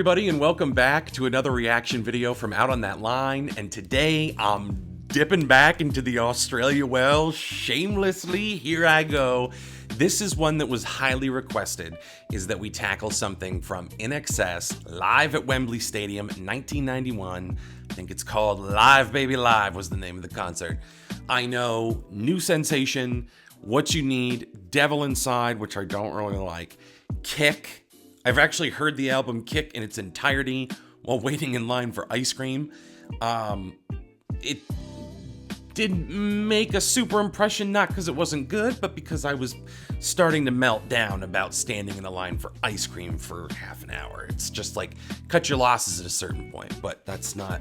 everybody, and welcome back to another reaction video from Out on That Line. And today I'm dipping back into the Australia well shamelessly. Here I go. This is one that was highly requested, is that we tackle something from INXS live at Wembley Stadium in 1991. I think it's called Live Baby Live was the name of the concert. I know, new sensation, What You Need, Devil Inside, which I don't really like, Kick. I've actually heard the album Kick in its entirety while waiting in line for ice cream. It didn't make a super impression, not because it wasn't good, but because I was starting to melt down about standing in a line for ice cream for half an hour. It's just like, cut your losses at a certain point, but that's not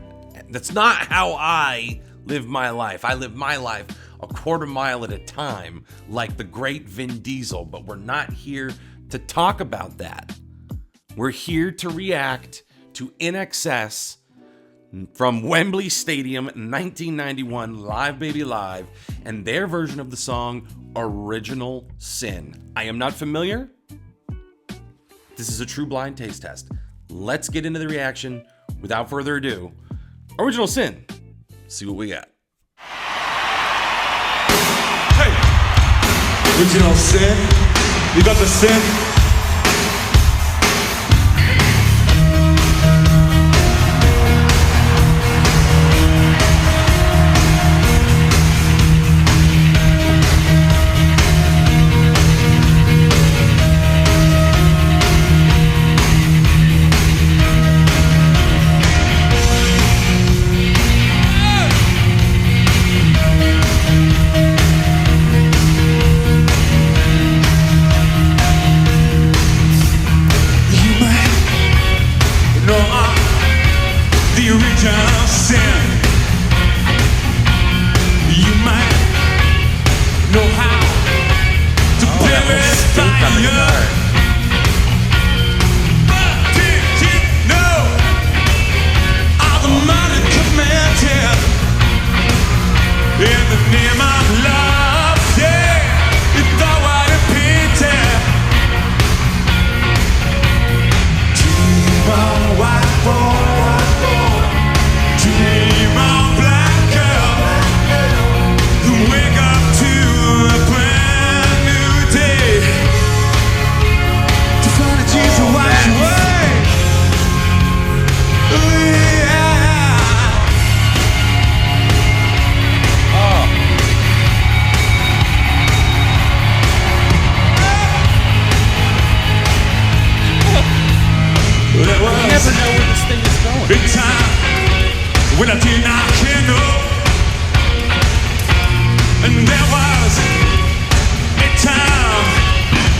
how I live my life. I live my life a quarter mile at a time, like the great Vin Diesel, but we're not here to talk about that. We're here to react to INXS from Wembley Stadium in 1991, Live Baby Live, and their version of the song, Original Sin. I am not familiar. This is a true blind taste test. Let's get into the reaction. Without further ado, Original Sin. See what we got. Hey, Original Sin. You got the sin? Original sin. You might know how to purify you. But did you know all the money committed in the name of love? Yeah, you thought what it painted. Dream on white boy. Dream on black girl, wake up to a brand new day, to find a Jesus wash away. Yeah. Oh. You never know where this thing is going. Big time. When I did not care, no. And there was a time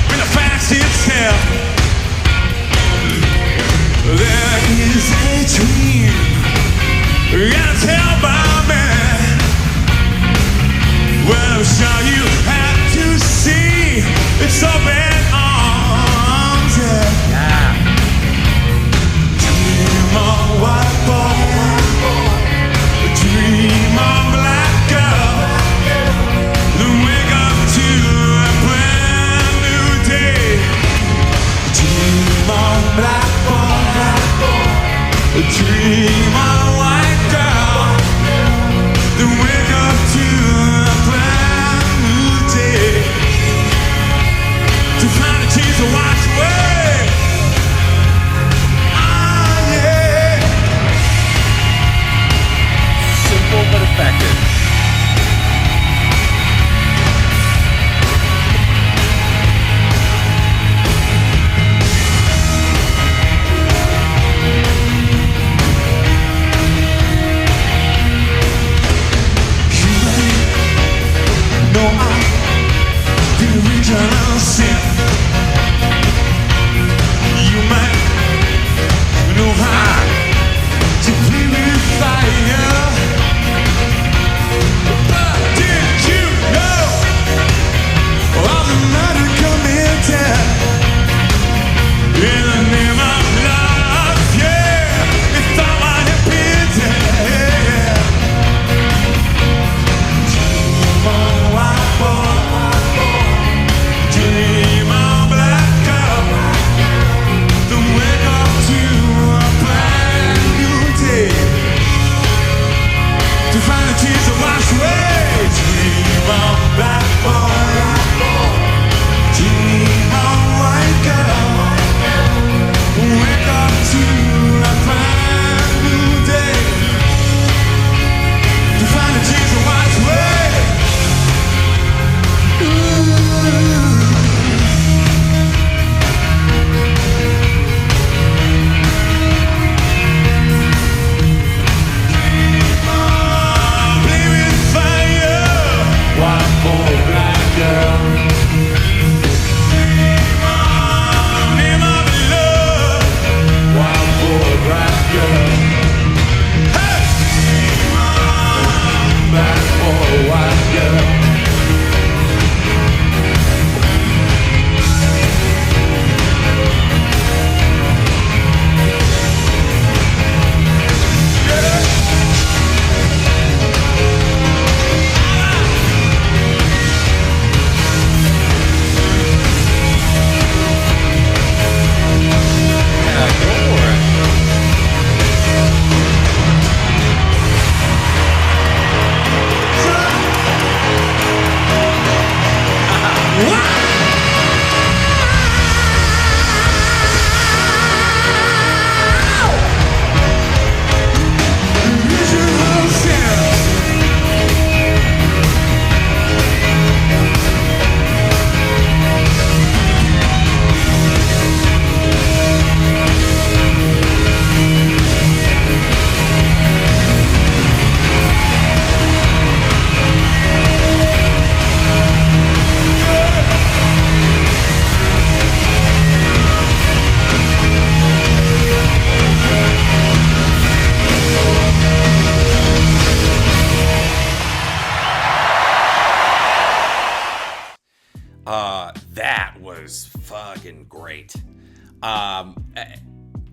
when I fancied itself. There is a dream, gotta tell by man. Well, I'm sure you have to see it's open arms, yeah. Dream on white boy. Dream on black girl, then wake up to a brand new day. Dream on black boy, dream on white girl, then wake up to a brand new day, to find a tears to wash away. Ah, yeah. Simple but effective. You may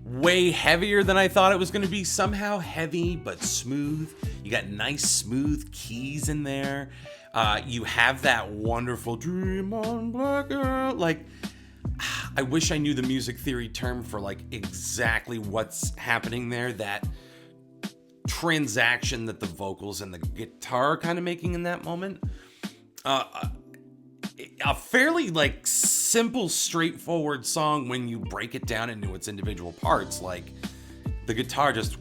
Way heavier than I thought it was going to be. Somehow heavy, but smooth. You got nice, smooth keys in there. You have that wonderful dream on black girl. Like, I wish I knew the music theory term for like exactly what's happening there. That transaction that the vocals and the guitar are kind of making in that moment. A fairly like simple, straightforward song when you break it down into its individual parts. Like the guitar just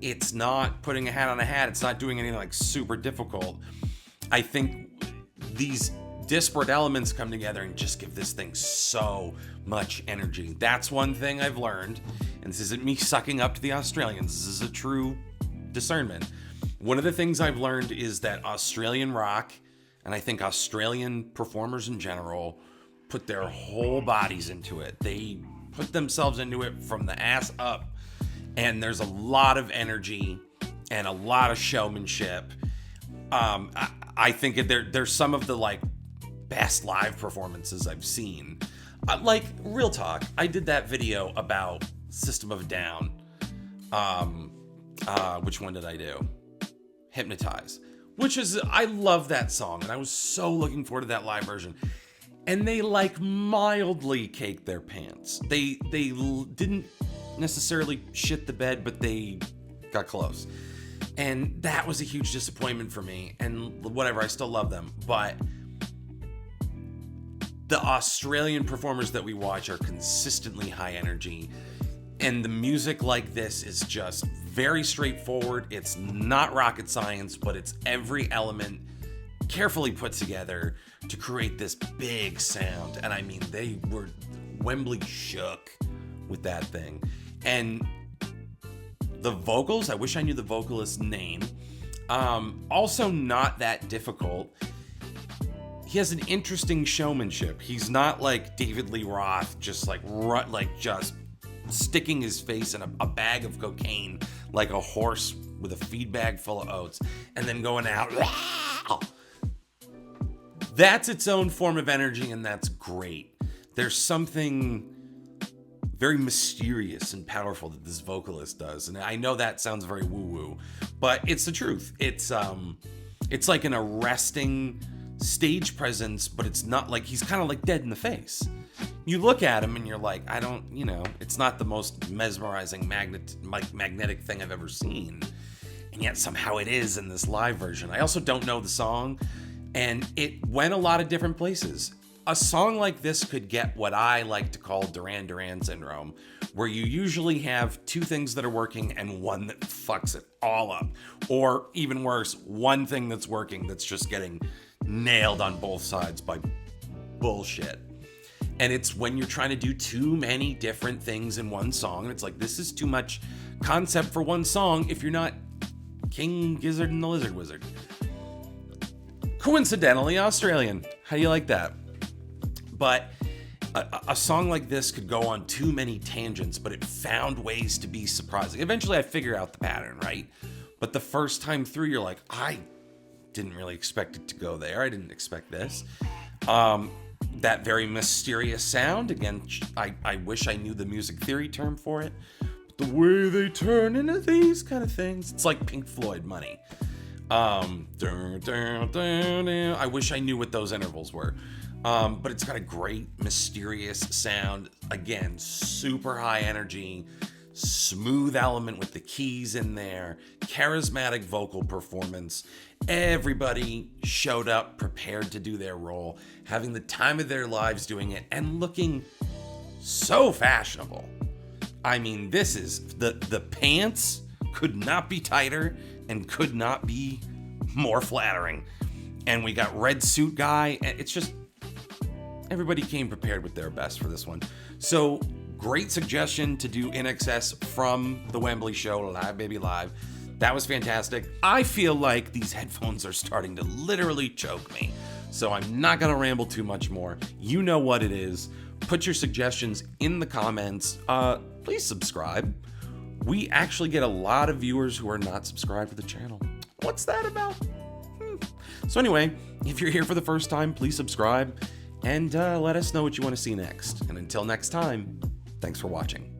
it's not putting a hat on a hat. It's not doing anything like super difficult. I think these disparate elements come together and just give this thing so much energy. That's one thing I've learned, and this isn't me sucking up to the Australians. This is a true discernment. One of the things I've learned is that Australian rock, and I think Australian performers in general, put their whole bodies into it. They put themselves into it from the ass up, and there's a lot of energy and a lot of showmanship. I think there's some of the like best live performances I've seen. Like, real talk, I did that video about System of a Down. Which one did I do? Hypnotize. Which is, I love that song, and I was so looking forward to that live version. And they like mildly caked their pants. They didn't necessarily shit the bed, but they got close. And that was a huge disappointment for me. And whatever, I still love them. But the Australian performers that we watch are consistently high energy. And the music like this is just very straightforward. It's not rocket science, but it's every element carefully put together to create this big sound. And I mean, Wembley shook with that thing. And the vocals, I wish I knew the vocalist's name. Also not that difficult. He has an interesting showmanship. He's not like David Lee Roth, just just sticking his face in a bag of cocaine like a horse with a feed bag full of oats and then going out. That's its own form of energy, and that's great. There's something very mysterious and powerful that this vocalist does, and I know that sounds very woo-woo, but it's the truth. It's like an arresting stage presence, but it's not like he's kind of like dead in the face. You look at him and you're like, it's not the most mesmerizing magnetic thing I've ever seen. And yet somehow it is in this live version. I also don't know the song, and it went a lot of different places. A song like this could get what I like to call Duran Duran syndrome, where you usually have two things that are working and one that fucks it all up. Or even worse, one thing that's working that's just getting nailed on both sides by bullshit. And it's when you're trying to do too many different things in one song, and it's like, this is too much concept for one song if you're not King Gizzard and the Lizard Wizard. Coincidentally Australian. How do you like that? But a song like this could go on too many tangents, but it found ways to be surprising. Eventually I figure out the pattern, right? But the first time through, you're like, I didn't really expect it to go there. I didn't expect this. That very mysterious sound. Again, I wish I knew the music theory term for it. But the way they turn into these kind of things, it's like Pink Floyd money. I wish I knew what those intervals were. But it's got a great mysterious sound. Again, super high energy, smooth element with the keys in there, charismatic vocal performance. Everybody showed up prepared to do their role, having the time of their lives doing it, and looking so fashionable. I mean, this is the pants could not be tighter and could not be more flattering. And we got red suit guy, and it's just, everybody came prepared with their best for this one. So great suggestion to do INXS from the Wembley show, Live Baby Live. That was fantastic. I feel like these headphones are starting to literally choke me, so I'm not gonna ramble too much more. You know what it is. Put your suggestions in the comments. Please subscribe. We actually get a lot of viewers who are not subscribed to the channel. What's that about? So anyway, if you're here for the first time, please subscribe and let us know what you want to see next. And until next time, thanks for watching.